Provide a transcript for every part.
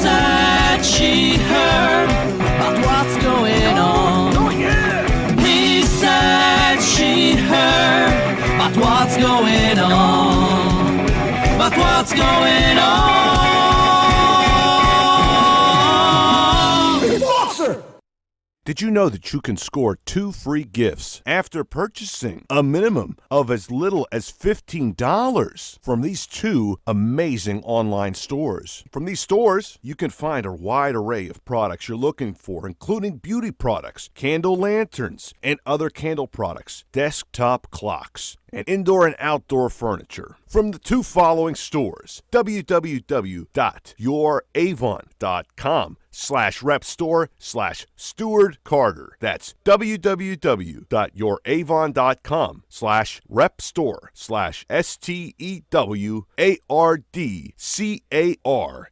said she heard about what's going on. Oh yeah! He said she heard about what's going on. About what's going on. Hey, Foxer! Did you know that you can score 2 free gifts after purchasing a minimum of as little as $15 from these 2 amazing online stores? From these stores, you can find a wide array of products you're looking for, including beauty products, candle lanterns, and other candle products, desktop clocks, and indoor and outdoor furniture. From the 2 following stores, www.youravon.com/repstore/Steward Carter. That's www.youravon.com/repstore/STEWARDCARTER.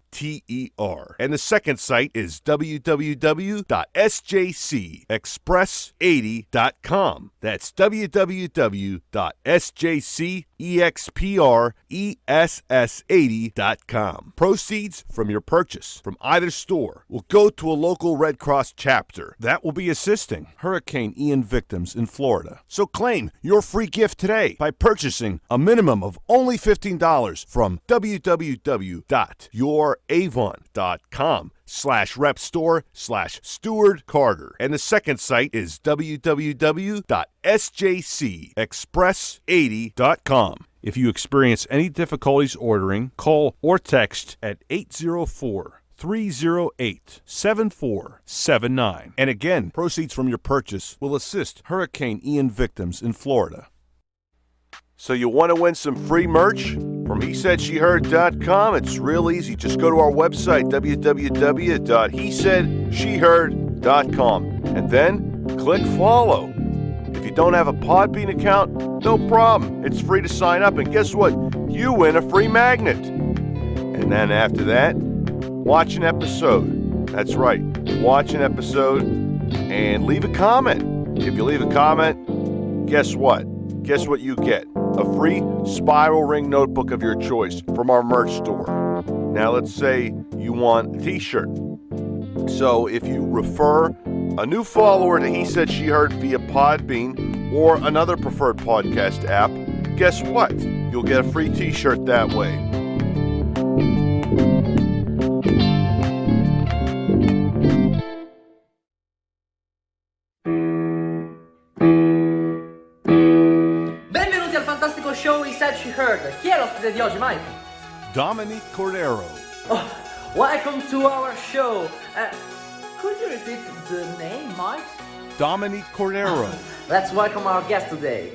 And the second site is www.sjcexpress80.com. That's www.sjcexpress80.com. Proceeds from your purchase from either store will go to a local Red Cross chapter that will be assisting Hurricane Ian victims in Florida. So claim your free gift today by purchasing a minimum of only $15 from www.youravon.com/repstore/Steward Carter. And the second site is www.sjcexpress80.com. If you experience any difficulties ordering, call or text at 804-308-7479. And again, proceeds from your purchase will assist Hurricane Ian victims in Florida. So you want to win some free merch from HeSaidSheHeard.com? It's real easy. Just go to our website, www.HeSaidSheHeard.com, and then click follow. If you don't have a Podbean account, no problem. It's free to sign up, and guess what? You win a free magnet. And then after that, watch an episode. That's right, watch an episode and leave a comment. If you leave a comment, guess what? Guess what you get? A free spiral ring notebook of your choice from our merch store. Now let's say you want a t-shirt. So if you refer a new follower to He Said She Heard via Podbean or another preferred podcast app, guess what? You'll get a free t-shirt that way. Benvenuti al fantastico show He Said She Heard. Chi è l'ospite di oggi, Mike? Dominique Cordero. Oh, welcome to our show. Could you repeat the name, Mike? Dominique Cordero. Let's welcome our guest today.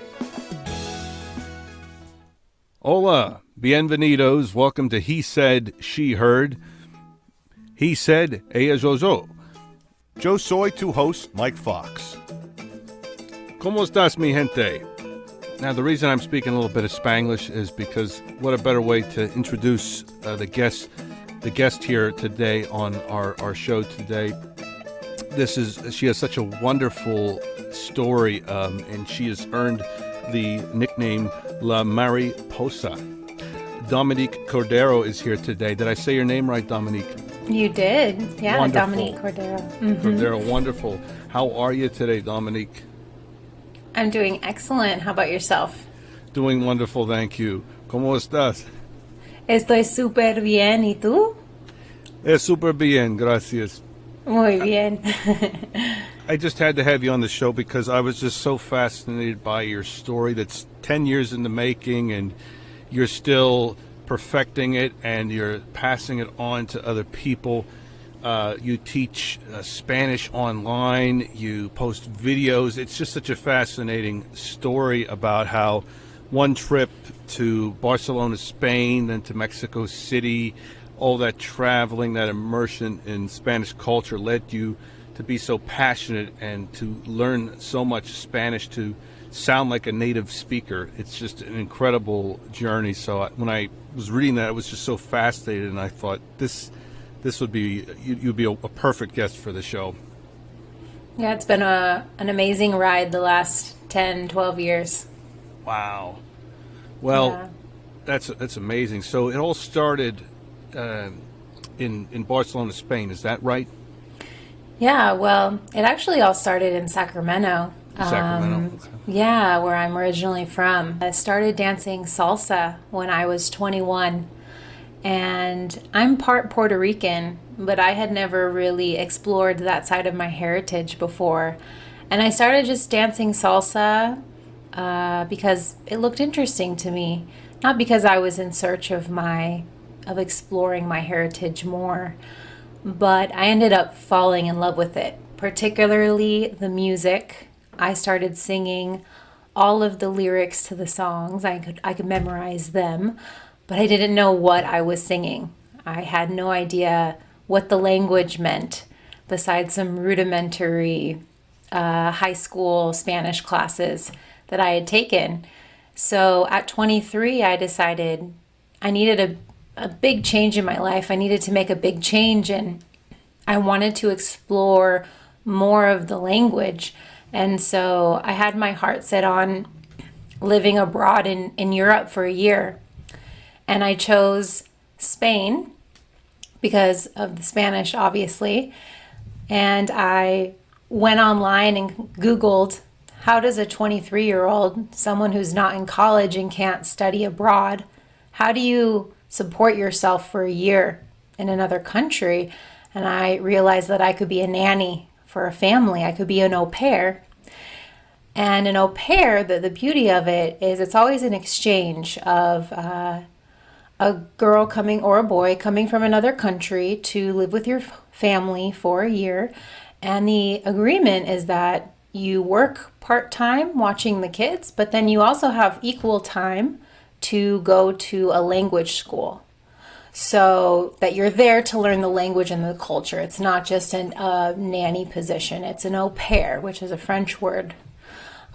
Hola, bienvenidos. Welcome to He Said, She Heard. He said, ella yo. Yo soy tu host, Mike Fox. ¿Cómo estás, mi gente? Now, the reason I'm speaking a little bit of Spanglish is because what a better way to introduce the guest here today on our show today. She has such a wonderful story, and she has earned the nickname La Mariposa. Dominique Cordero is here today. Did I say your name right, Dominique? You did. Yeah, wonderful. Dominique Cordero. Mm-hmm. Cordero, wonderful. How are you today, Dominique? I'm doing excellent. How about yourself? Doing wonderful, thank you. ¿Cómo estás? Estoy súper bien. ¿Y tú? Súper bien, gracias. Muy bien. I just had to have you on the show because I was just so fascinated by your story that's 10 years in the making, and you're still perfecting it and you're passing it on to other people. You teach Spanish online, you post videos. It's just such a fascinating story about how one trip to Barcelona, Spain, then to Mexico City, all that traveling, that immersion in Spanish culture led you to be so passionate and to learn so much Spanish to sound like a native speaker. It's just an incredible journey. So when I was reading that, I was just so fascinated, and I thought this would be, you'd be a perfect guest for the show. Yeah, it's been an amazing ride the last 10, 12 years. Wow. Well, yeah. That's amazing. So it all started in Barcelona, Spain. Is that right? Yeah, well, it actually all started in Sacramento. Sacramento. Okay. Yeah, where I'm originally from. I started dancing salsa when I was 21, and I'm part Puerto Rican, but I had never really explored that side of my heritage before. And I started just dancing salsa because it looked interesting to me, not because I was in search of exploring my heritage more, but I ended up falling in love with it, particularly the music. I started singing all of the lyrics to the songs. I could memorize them, but I didn't know what I was singing. I had no idea what the language meant besides some rudimentary high school Spanish classes that I had taken. So at 23, I decided I needed a big change in my life. I needed to make a big change, and I wanted to explore more of the language. And so I had my heart set on living abroad in Europe for a year. And I chose Spain because of the Spanish, obviously. And I went online and Googled, how does a 23-year-old, someone who's not in college and can't study abroad, how do you support yourself for a year in another country? And I realized that I could be a nanny for a family. I could be an au pair. And an au pair, the beauty of it is it's always an exchange of a girl coming or a boy coming from another country to live with your family for a year. And the agreement is that you work part-time watching the kids, but then you also have equal time to go to a language school. So that you're there to learn the language and the culture. It's not just a nanny position. It's an au pair, which is a French word,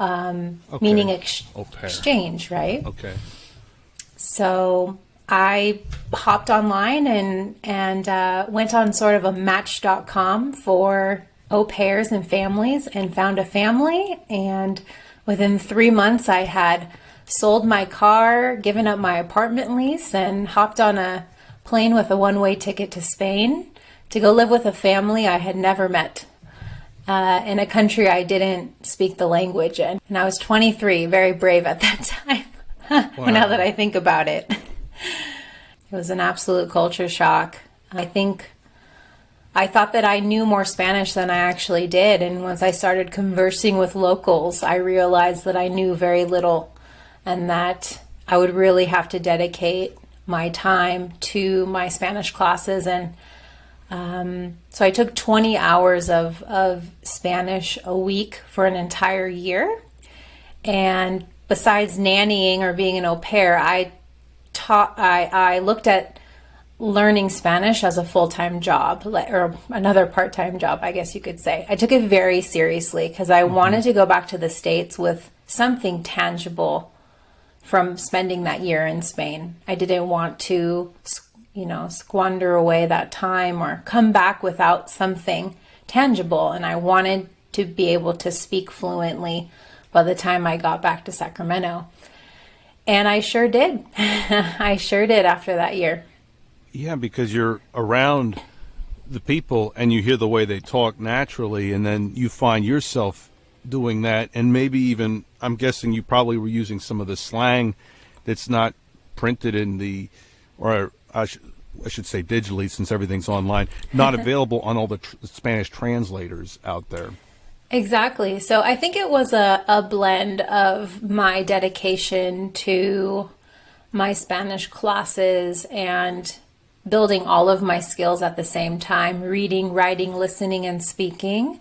meaning exchange, right? Okay. So I hopped online and went on sort of a match.com for au pairs and families and found a family. And within 3 months, I had sold my car, given up my apartment lease, and hopped on a plane with a one-way ticket to Spain to go live with a family I had never met in a country I didn't speak the language in. And I was 23, very brave at that time. Wow. Now that I think about it. It was an absolute culture shock. I thought that I knew more Spanish than I actually did. And once I started conversing with locals, I realized that I knew very little and that I would really have to dedicate my time to my Spanish classes. And so I took 20 hours of Spanish a week for an entire year. And besides nannying or being an au pair, I looked at learning Spanish as a full-time job, or another part-time job, I guess you could say. I took it very seriously because I wanted to go back to the States with something tangible from spending that year in Spain. I didn't want to, squander away that time or come back without something tangible. And I wanted to be able to speak fluently by the time I got back to Sacramento. And I sure did. I sure did after that year. Yeah, because you're around the people and you hear the way they talk naturally, and then you find yourself doing that. And maybe even, I'm guessing you probably were using some of the slang that's not printed in the, or I should say digitally, since everything's online, not available on all the Spanish translators out there. Exactly. So I think it was a blend of my dedication to my Spanish classes and building all of my skills at the same time, reading, writing, listening, and speaking,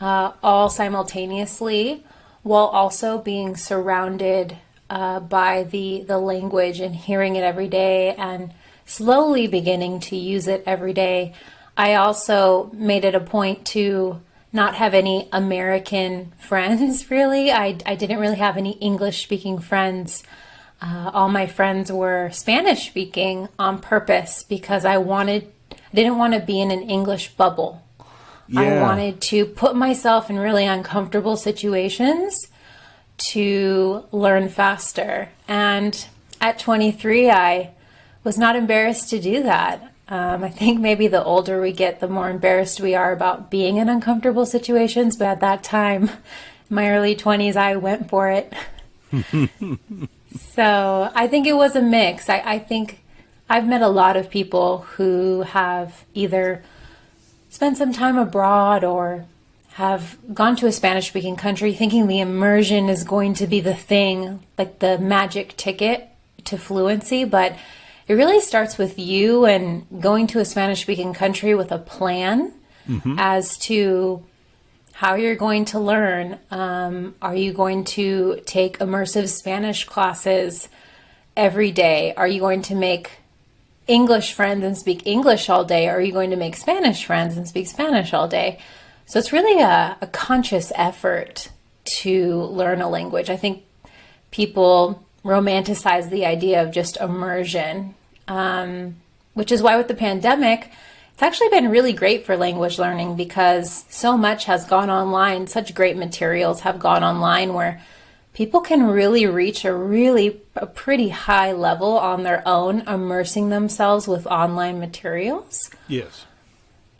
all simultaneously, while also being surrounded by the language and hearing it every day and slowly beginning to use it every day. I also made it a point to not have any American friends, really. I didn't really have any English-speaking friends. All my friends were Spanish-speaking on purpose because I didn't want to be in an English bubble. Yeah. I wanted to put myself in really uncomfortable situations to learn faster. And at 23, I was not embarrassed to do that. I think maybe the older we get, the more embarrassed we are about being in uncomfortable situations. But at that time, my early 20s, I went for it. So I think it was a mix. I think I've met a lot of people who have either spent some time abroad or have gone to a Spanish-speaking country thinking the immersion is going to be the thing, like the magic ticket to fluency, but it really starts with you and going to a Spanish-speaking country with a plan as to how you're going to learn. Are you going to take immersive Spanish classes every day? Are you going to make English friends and speak English all day? Or are you going to make Spanish friends and speak Spanish all day? So it's really a conscious effort to learn a language. I think people romanticize the idea of just immersion, which is why with the pandemic, it's actually been really great for language learning because so much has gone online, such great materials have gone online where people can really reach a pretty high level on their own, immersing themselves with online materials. Yes.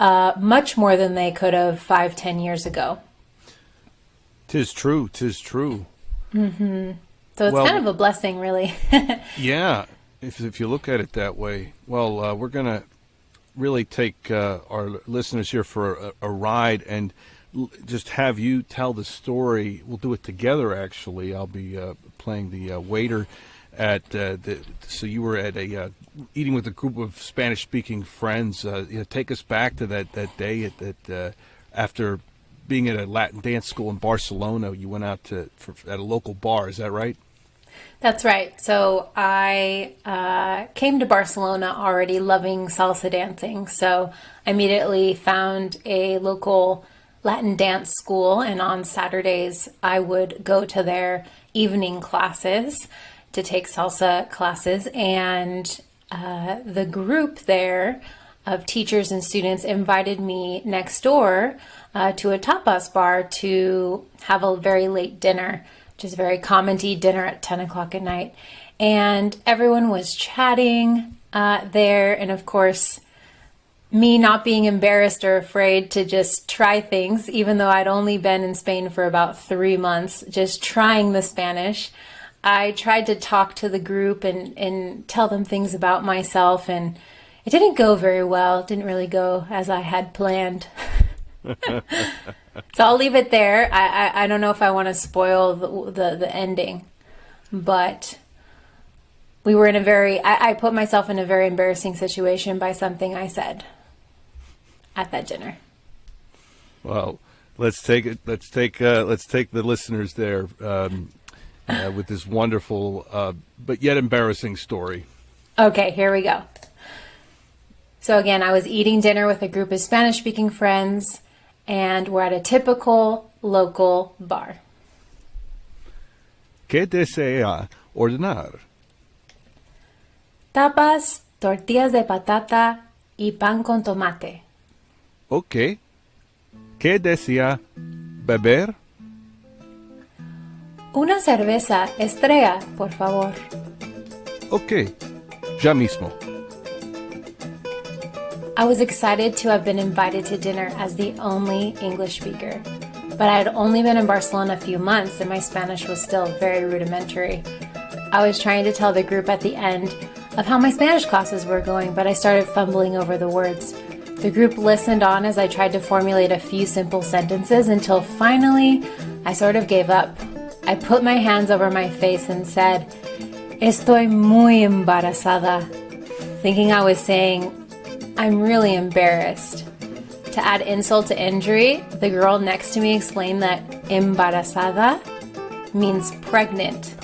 Much more than they could have 5-10 years ago. 'Tis true. 'Tis true. So it's kind of a blessing, really. Yeah, if you look at it that way. Well, we're going to really take our listeners here for a ride and just have you tell the story. We'll do it together, actually. I'll be playing the waiter at so you were at a eating with a group of Spanish-speaking friends. Take us back to that day that after being at a Latin dance school in Barcelona, you went out at a local bar. Is that right? That's right. So I came to Barcelona already loving salsa dancing. So I immediately found a local Latin dance school, and on Saturdays I would go to their evening classes to take salsa classes. And the group there of teachers and students invited me next door to a tapas bar to have a very late dinner, which is very common to eat dinner at 10 o'clock at night. And everyone was chatting there. And of course, me not being embarrassed or afraid to just try things, even though I'd only been in Spain for about 3 months, just trying the Spanish. I tried to talk to the group and tell them things about myself, and it didn't go very well. It didn't really go as I had planned. So I'll leave it there. I don't know if I want to spoil the ending, but we were in a very, I put myself in a very embarrassing situation by something I said at that dinner. Well, let's take it. Let's take the listeners there with this wonderful but yet embarrassing story. Okay, here we go. So again, I was eating dinner with a group of Spanish-speaking friends, and we're at a typical local bar. ¿Qué desea ordenar? Tapas, tortillas de patata y pan con tomate. Ok. ¿Qué desea beber? Una cerveza estrella, por favor. Ok. Ya mismo. I was excited to have been invited to dinner as the only English speaker, but I had only been in Barcelona a few months and my Spanish was still very rudimentary. I was trying to tell the group at the end of how my Spanish classes were going, but I started fumbling over the words. The group listened on as I tried to formulate a few simple sentences until finally I sort of gave up. I put my hands over my face and said, "Estoy muy embarazada," thinking I was saying, "I'm really embarrassed." To add insult to injury, the girl next to me explained that embarazada means pregnant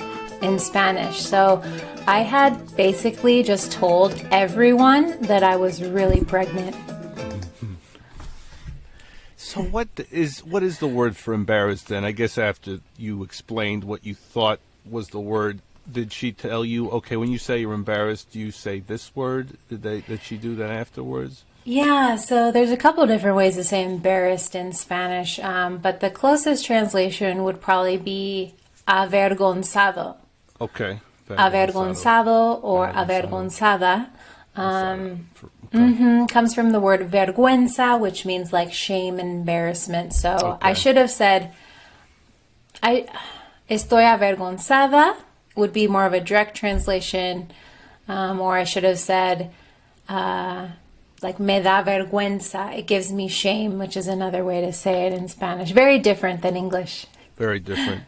in Spanish. So I had basically just told everyone that I was really pregnant. So what is the word for embarrassed then? I guess after you explained what you thought was the word, did she tell you, okay, when you say you're embarrassed, do you say this word? Did she do that afterwards? Yeah, so there's a couple different ways to say embarrassed in Spanish, but the closest translation would probably be avergonzado. Okay. Avergonzado or avergonzada. Comes from the word vergüenza, which means like shame and embarrassment. So I should have said, I estoy avergonzada would be more of a direct translation, or I should have said, like me da vergüenza. It gives me shame, which is another way to say it in Spanish. Very different than English. Very different.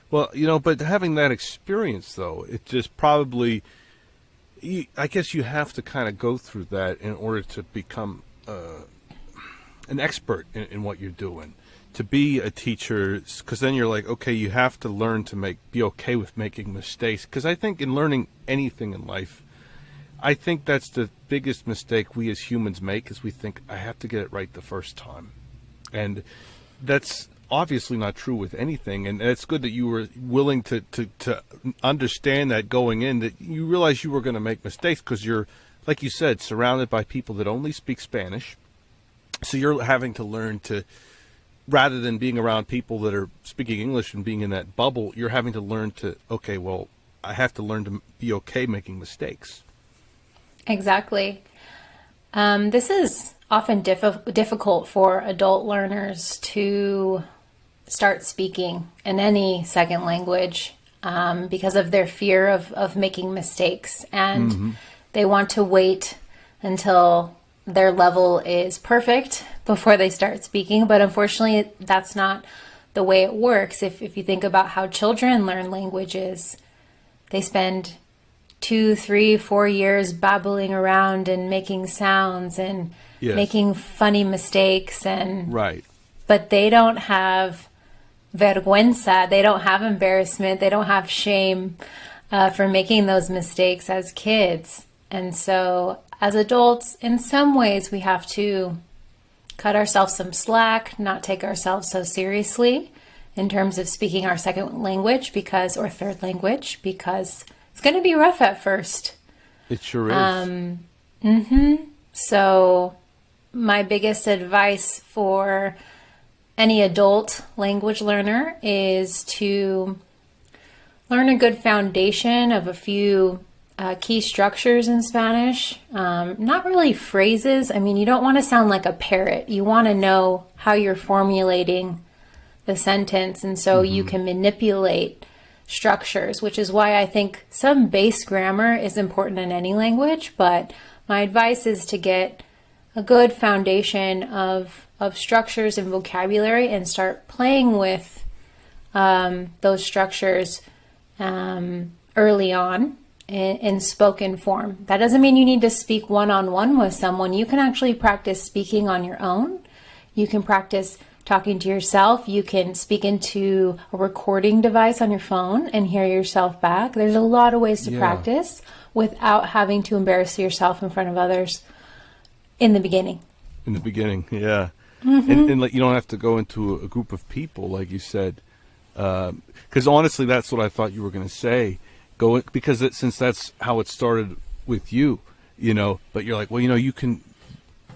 Well, but having that experience, though, it just probably, I guess you have to kind of go through that in order to become an expert in what you're doing. To be a teacher, because then you're like, okay, you have to learn to be okay with making mistakes. Because I think in learning anything in life, I think that's the biggest mistake we as humans make, is we think, I have to get it right the first time. And that's obviously not true with anything. And it's good that you were willing to understand that going in, that you realize you were going to make mistakes, because you're, like you said, surrounded by people that only speak Spanish. So you're having to learn to, rather than being around people that are speaking English and being in that bubble, you're having to learn to, okay, well, I have to learn to be okay making mistakes. Exactly. This is often difficult for adult learners to start speaking in any second language because of their fear of making mistakes. And they want to wait until their level is perfect before they start speaking. But unfortunately, that's not the way it works. If you think about how children learn languages, they spend 2, 3, 4 years babbling around and making sounds and making funny mistakes. And but they don't have vergüenza, they don't have embarrassment, they don't have shame for making those mistakes as kids. And so as adults, in some ways, we have to cut ourselves some slack, not take ourselves so seriously in terms of speaking our second language or third language, because it's going to be rough at first. It sure is. So my biggest advice for any adult language learner is to learn a good foundation of a few key structures in Spanish. Not really phrases. I mean, you don't want to sound like a parrot. You want to know how you're formulating the sentence, and so you can manipulate structures, which is why I think some base grammar is important in any language. But my advice is to get a good foundation of structures and vocabulary and start playing with those structures early on in spoken form. That doesn't mean you need to speak one-on-one with someone. You can actually practice speaking on your own. You can practice talking to yourself. You can speak into a recording device on your phone and hear yourself back. There's a lot of ways to practice without having to embarrass yourself in front of others in the beginning. In the beginning, yeah. And like, you don't have to go into a group of people, like you said. Because honestly, that's what I thought you were going to say. Because since that's how it started with you, but you're like, well, you can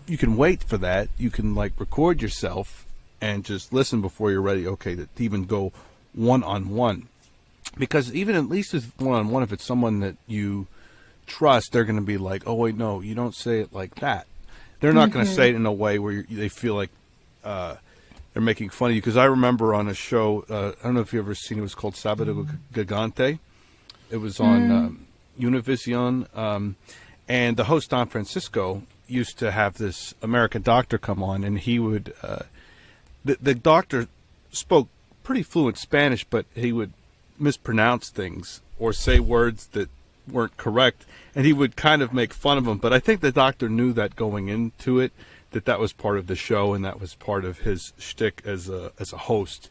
wait for that. You can like record yourself and just listen before you're ready, okay, to even go one-on-one. Because even at least with one-on-one, if it's someone that you trust, they're going to be like, oh, wait, no, you don't say it like that. They're not going to say it in a way where they feel like they're making fun of you. Because I remember on a show, I don't know if you've ever seen it, was called Sábado Gigante. It was on Univision. And the host, Don Francisco, used to have this American doctor come on, and he would... The doctor spoke pretty fluent Spanish, but he would mispronounce things or say words that weren't correct, and he would kind of make fun of them. But I think the doctor knew that going into it, that was part of the show and that was part of his shtick as a host.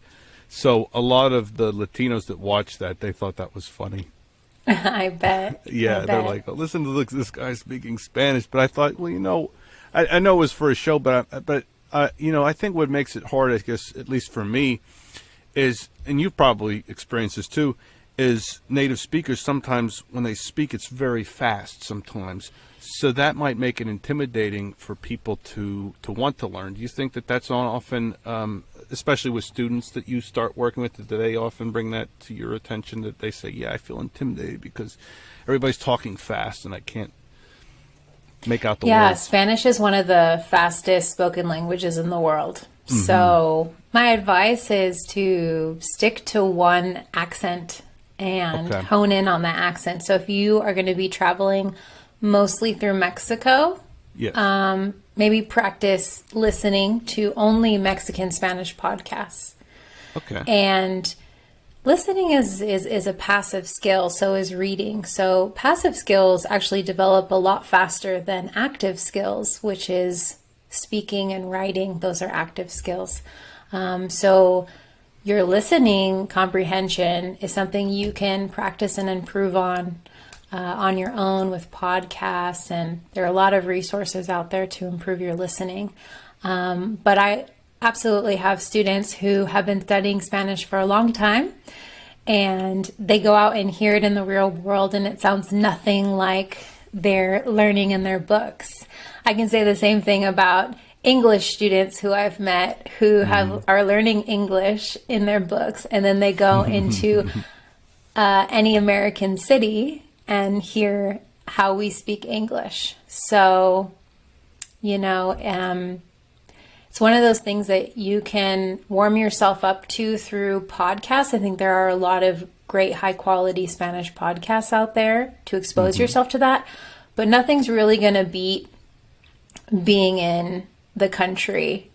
So a lot of the Latinos that watched that, they thought that was funny. I bet. Yeah, they're like, oh, listen to this guy speaking Spanish. But I thought, well, I know it was for a show, but I think what makes it hard, I guess, at least for me, is, and you've probably experienced this too, is native speakers, sometimes when they speak, it's very fast sometimes. So that might make it intimidating for people to want to learn. Do you think that that's often, especially with students that you start working with, do they often bring that to your attention, that they say, yeah, I feel intimidated because everybody's talking fast and I can't make out the Yeah, words. Spanish is one of the fastest spoken languages in the world. So my advice is to stick to one accent and Okay. hone in on that accent. So if you are going to be traveling mostly through Mexico, Yes. maybe practice listening to only Mexican Spanish podcasts. Okay. And listening is a passive skill, so is reading. So passive skills actually develop a lot faster than active skills, which is speaking and writing. Those are active skills. So your listening comprehension is something you can practice and improve on your own with podcasts, and there are a lot of resources out there to improve your listening. But I absolutely have students who have been studying Spanish for a long time, and they go out and hear it in the real world, and it sounds nothing like they're learning in their books. I can say the same thing about English students who I've met who are learning English in their books, and then they go into any American city and hear how we speak English. So, it's one of those things that you can warm yourself up to through podcasts. I think there are a lot of great high quality Spanish podcasts out there to expose yourself to that, but nothing's really going to beat being in the country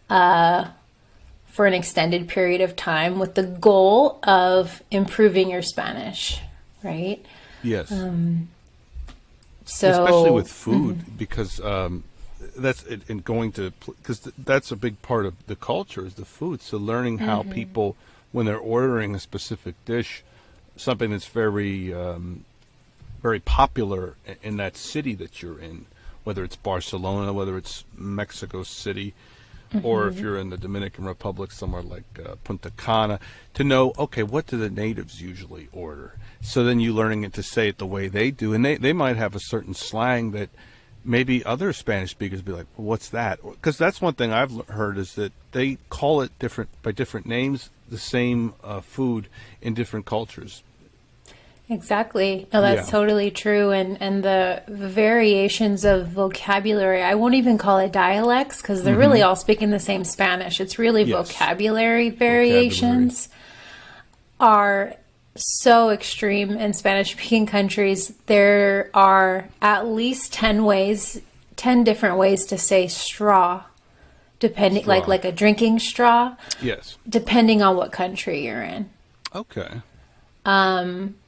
for an extended period of time with the goal of improving your Spanish, right? Yes. So Especially with food, because that's in going to, because that's a big part of the culture is the food. So learning how people, when they're ordering a specific dish, something that's very very popular in that city that you're in, whether it's Barcelona, whether it's Mexico City, or if you're in the Dominican Republic, somewhere like Punta Cana, to know, okay, what do the natives usually order? So then you learning it to say it the way they do. And they might have a certain slang that maybe other Spanish speakers be like, well, what's that? Because that's one thing I've heard is that they call it by different names, the same food in different cultures. Exactly. No, that's Yeah. totally true. And the variations of vocabulary, I won't even call it dialects because they're really all speaking the same Spanish. It's really Yes. vocabulary variations are so extreme in Spanish speaking countries. There are at least 10 different ways to say straw, depending, Straw. like a drinking straw, Yes. depending on what country you're in. Okay.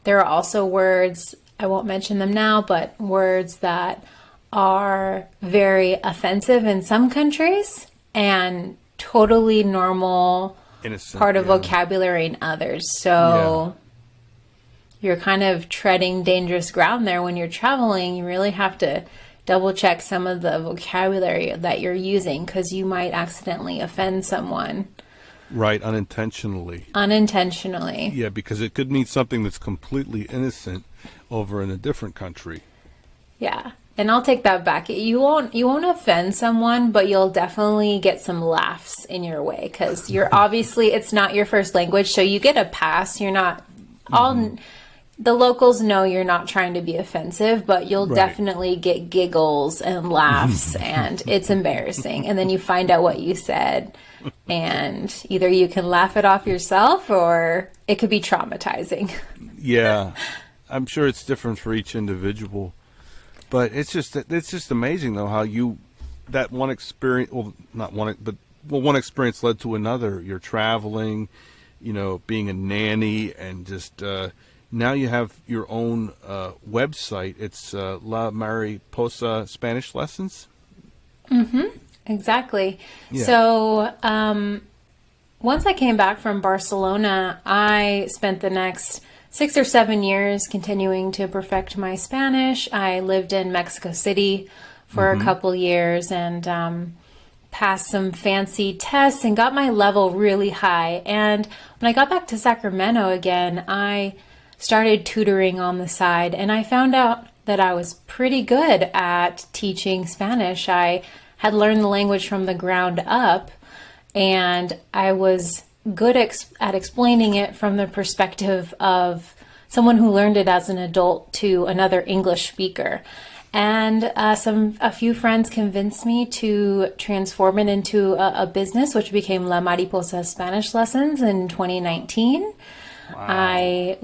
There are also words, I won't mention them now, but words that are very offensive in some countries and totally normal Innocent. part of yeah. vocabulary in others. So you're kind of treading dangerous ground there when you're traveling. You really have to double check some of the vocabulary that you're using because you might accidentally offend someone Right, unintentionally. unintentionally. Yeah, because it could mean something that's completely innocent over in a different country. Yeah. And I'll take that back. You won't offend someone, but you'll definitely get some laughs in your way because you're obviously it's not your first language, so you get a pass. You're not all the locals know you're not trying to be offensive, but you'll Right. definitely get giggles and laughs and it's embarrassing. And then you find out what you said and either you can laugh it off yourself or it could be traumatizing. Yeah, I'm sure it's different for each individual, but it's just amazing though how that one experience, well, not one, but one experience led to another. You're traveling, being a nanny, and just now you have your own website. It's La Mariposa Spanish Lessons. Exactly. Yeah. So once I came back from Barcelona, I spent the next 6 or 7 years continuing to perfect my Spanish. I lived in Mexico City for a couple years and passed some fancy tests and got my level really high. And when I got back to Sacramento again, I started tutoring on the side and I found out that I was pretty good at teaching Spanish. I had learned the language from the ground up and I was good at explaining it from the perspective of someone who learned it as an adult to another English speaker. And a few friends convinced me to transform it into a business, which became La Mariposa Spanish Lessons in 2019. And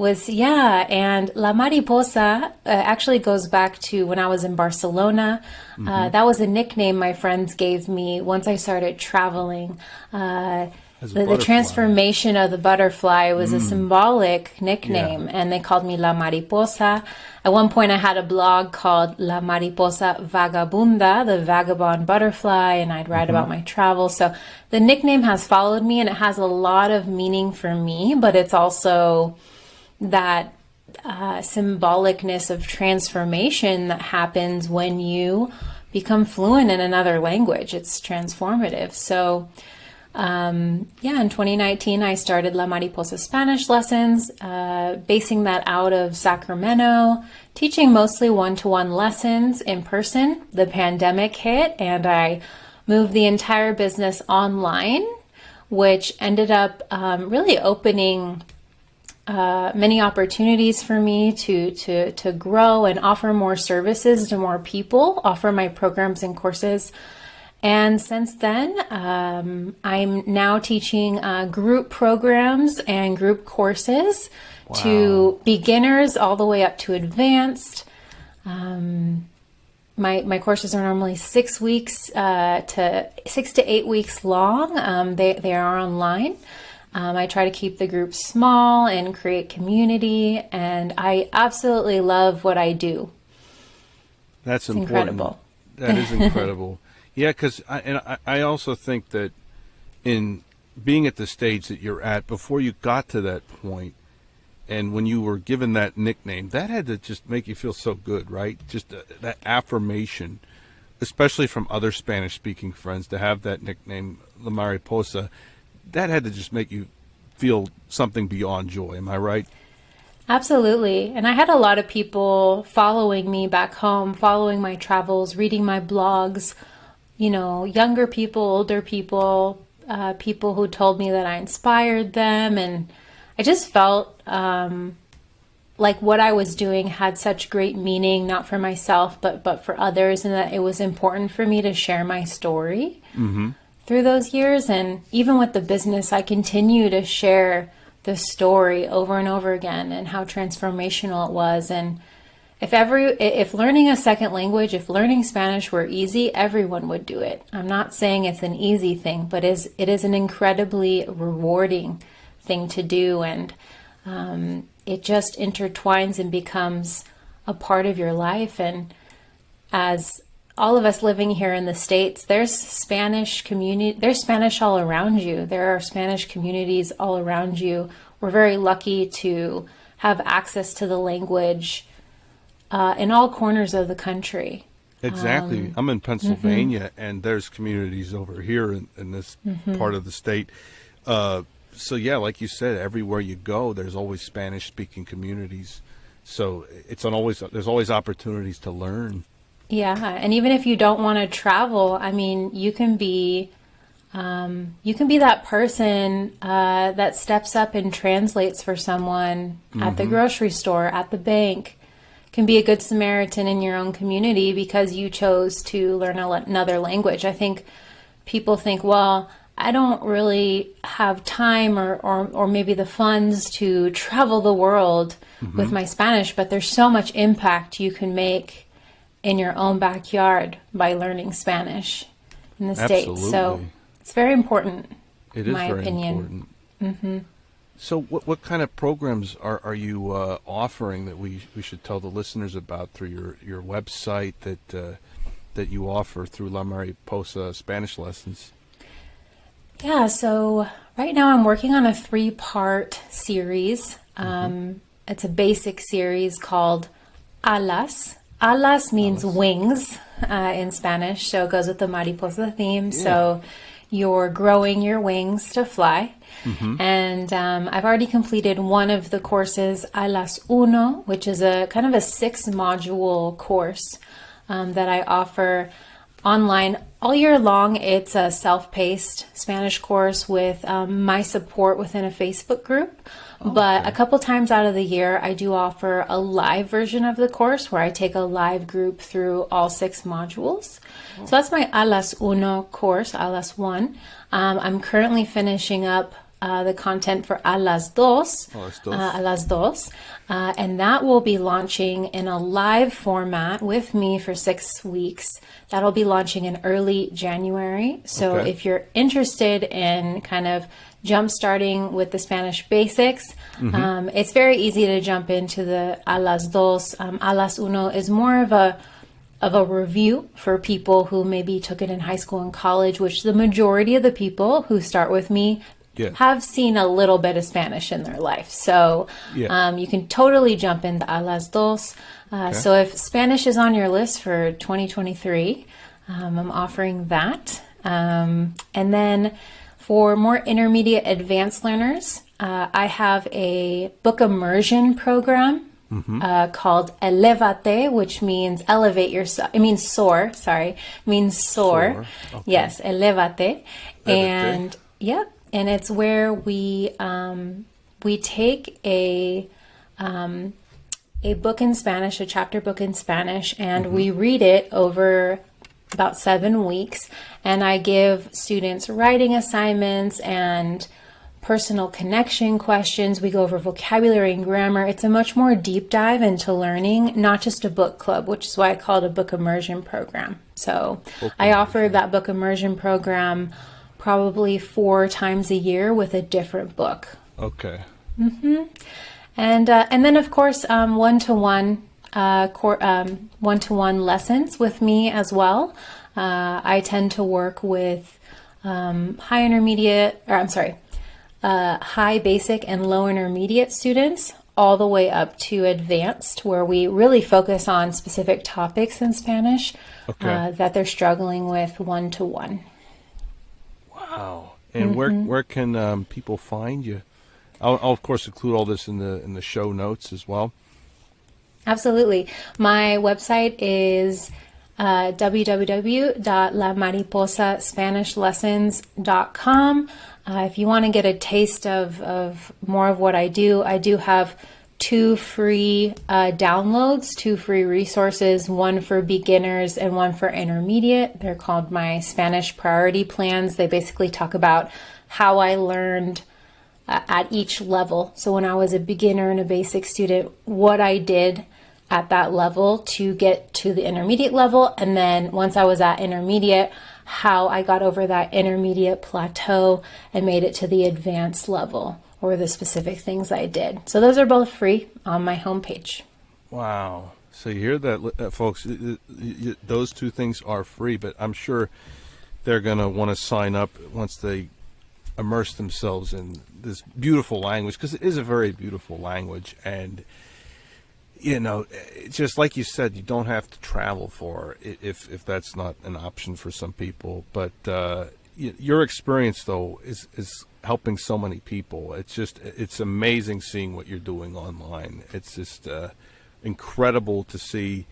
La Mariposa actually goes back to when I was in Barcelona. That was a nickname my friends gave me once I started traveling. The transformation of the butterfly was a symbolic nickname, and they called me La Mariposa. At one point, I had a blog called La Mariposa Vagabunda, the vagabond butterfly, and I'd write about my travels. So the nickname has followed me, and it has a lot of meaning for me, but it's also that symbolicness of transformation that happens when you become fluent in another language. It's transformative. So in 2019, I started La Mariposa Spanish Lessons, basing that out of Sacramento, teaching mostly one-to-one lessons in person. The pandemic hit, and I moved the entire business online, which ended up really opening many opportunities for me to grow and offer more services to more people, offer my programs and courses. And since then, I'm now teaching group programs and group courses to beginners all the way up to advanced. My courses are normally 6 weeks to 6 to 8 weeks long. They are online. I try to keep the groups small and create community, and I absolutely love what I do. That's it's important. Incredible. That is incredible. Yeah, because I also think that in being at the stage that you're at, before you got to that point, and when you were given that nickname, that had to just make you feel so good, right? Just that affirmation, especially from other Spanish-speaking friends, to have that nickname, La Mariposa, that had to just make you feel something beyond joy. Am I right? Absolutely. And I had a lot of people following me back home, following my travels, reading my blogs, younger people, older people, people who told me that I inspired them. And I just felt like what I was doing had such great meaning, not for myself, but for others, and that it was important for me to share my story through those years. And even with the business, I continue to share the story over and over again and how transformational it was. And if learning a second language, if learning Spanish were easy, everyone would do it. I'm not saying it's an easy thing, but it is an incredibly rewarding thing to do. And it just intertwines and becomes a part of your life. And as all of us living here in the States, there's Spanish all around you. There are Spanish communities all around you. We're very lucky to have access to the language in all corners of the country. Exactly. I'm in Pennsylvania, and there's communities over here in this part of the state. So yeah, like you said, everywhere you go, there's always Spanish-speaking communities. So there's always opportunities to learn. Yeah, and even if you don't want to travel, I mean, you can be that person that steps up and translates for someone at the grocery store, at the bank. Can be a good Samaritan in your own community because you chose to learn another language. I think people think, well, I don't really have time or maybe the funds to travel the world with my Spanish, but there's so much impact you can make in your own backyard by learning Spanish in the States. So it's very important, in my opinion. Important. So what kind of programs are you offering that we should tell the listeners about through your website that you offer through La Mariposa Spanish Lessons? Yeah, so right now I'm working on a 3-part series. It's a basic series called Alas. Alas means wings in Spanish, so it goes with the Mariposa theme. Yeah. So you're growing your wings to fly. And I've already completed one of the courses, Alas Uno, which is a kind of a 6-module course that I offer online all year long. It's a self-paced Spanish course with my support within a Facebook group. But a couple times out of the year, I do offer a live version of the course where I take a live group through all 6 modules. So that's my A las Uno course, A las One. I'm currently finishing up the content for A las Dos, A las Dos, and that will be launching in a live format with me for 6 weeks. That'll be launching in early January. So if you're interested in kind of jump starting with the Spanish basics, it's very easy to jump into the A las Dos. A las Uno is more of a review for people who maybe took it in high school and college, which the majority of the people who start with me have seen a little bit of Spanish in their life. So you can totally jump into A las Dos. So if Spanish is on your list for 2023, I'm offering that. And then for more intermediate advanced learners, I have a book immersion program called Elevate, which means elevate yourself. It means soar, means soar. Yes, Elevate. And and it's where we take a book in Spanish, a chapter book in Spanish, and we read it over about 7 weeks. And I give students writing assignments and personal connection questions. We go over vocabulary and grammar. It's a much more deep dive into learning, not just a book club, which is why I call it a book immersion program. So I offer that book immersion program probably 4 times a year with a different book. Okay. And then of course one-to-one lessons with me as well. I tend to work with high basic and low intermediate students all the way up to advanced, where we really focus on specific topics in Spanish that they're struggling with one-to-one. Wow. And where can people find you? I'll of course include all this in the show notes as well. Absolutely. My website is www.lamariposaspanishlessons.com. If you want to get a taste of more of what I do have 2 free downloads, 2 free resources, one for beginners and one for intermediate. They're called my Spanish priority plans. They basically talk about how I learned at each level. So when I was a beginner and a basic student, what I did at that level to get to the intermediate level. And then once I was at intermediate, how I got over that intermediate plateau and made it to the advanced level, or the specific things I did. So those are both free on my homepage. Wow. So you hear that, folks? Those 2 things are free, but I'm sure they're going to want to sign up once they immerse themselves in this beautiful language, because it is a very beautiful language. And you know, just like you said, you don't have to travel for it if that's not an option for some people. But your experience, though, is helping so many people. It's amazing seeing what you're doing online. It's just incredible to see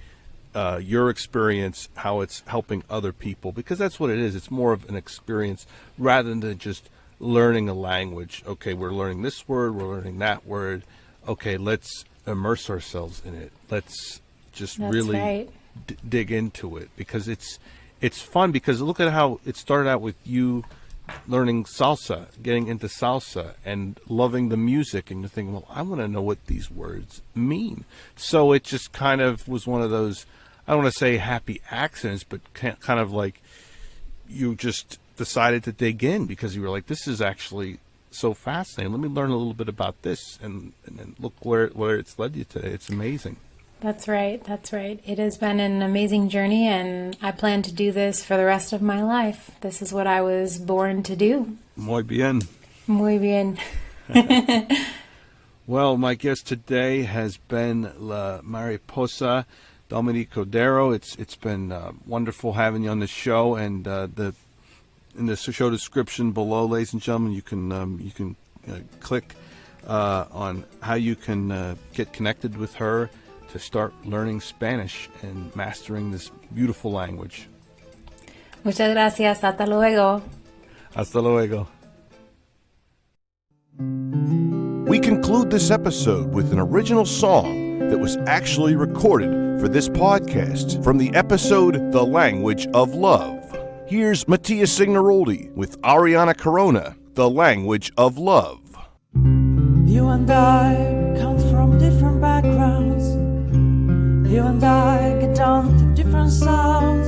your experience, how it's helping other people, because that's what it is. It's more of an experience rather than just learning a language. Okay, we're learning this word, we're learning that word. Okay, let's immerse ourselves in it. Let's just really dig into it, because it's fun. Because look at how it started out with you learning salsa, getting into salsa and loving the music, and you're thinking, well, I want to know what these words mean. So it just kind of was one of those, I don't want to say happy accidents, but kind of like you just decided to dig in because you were like, this is actually so fascinating. Let me learn a little bit about this, and then look where it's led you today. It's amazing. That's right. That's right. It has been an amazing journey, and I plan to do this for the rest of my life. This is what I was born to do. Muy bien. Muy bien. Well, my guest today has been La Mariposa, Dominique Cordero. It's been wonderful having you on the show, and in the show description below, ladies and gentlemen, you can click on how you can get connected with her to start learning Spanish and mastering this beautiful language. Muchas gracias. Hasta luego. Hasta luego. We conclude this episode with an original song that was actually recorded for this podcast from the episode The Language of Love. Here's Mattia Signoroldi with Ariana Corona, The Language of Love. You and I come from different backgrounds. You and I get down to different sounds.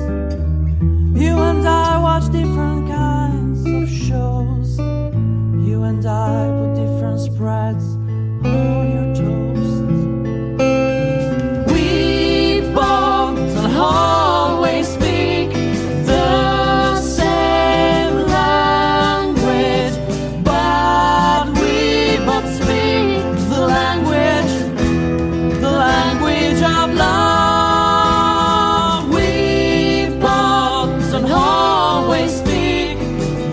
You and I watch different kinds of shows. You and I put different spreads on your toast. We both don't always speak the same language, but we both speak the language of love. We both don't always speak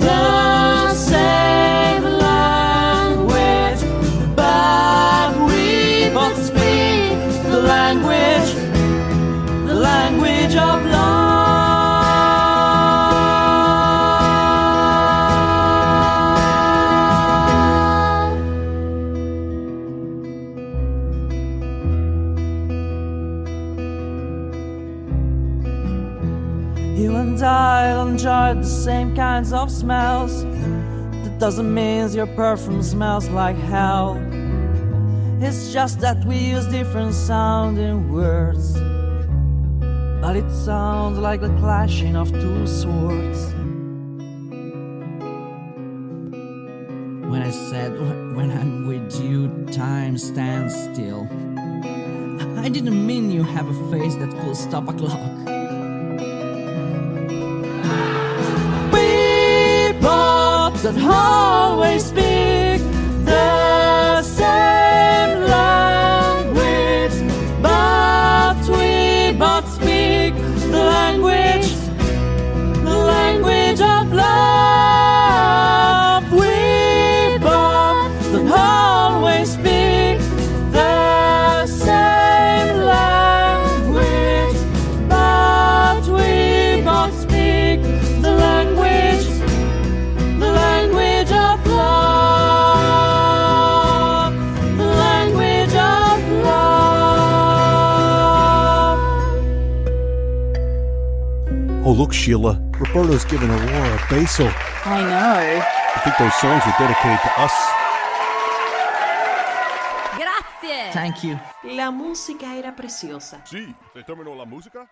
the same language, but we both speak the language of love. You and I don't enjoy the same kinds of smells. That doesn't mean your perfume smells like hell. It's just that we use different sounding words, but it sounds like the clashing of two swords. When I said, when I'm with you, time stands still, I didn't mean you have a face that could stop a clock. That always speak the same language, but we both speak the language of love. We both don't always speak the same language, but we both speak the language of love, the language of love. Oh, look, Sheila. Roberto's giving Aurora a basil. I know. I think those songs are dedicated to us. Grazie. Thank you. La musica era preciosa. Sí, se terminó la música.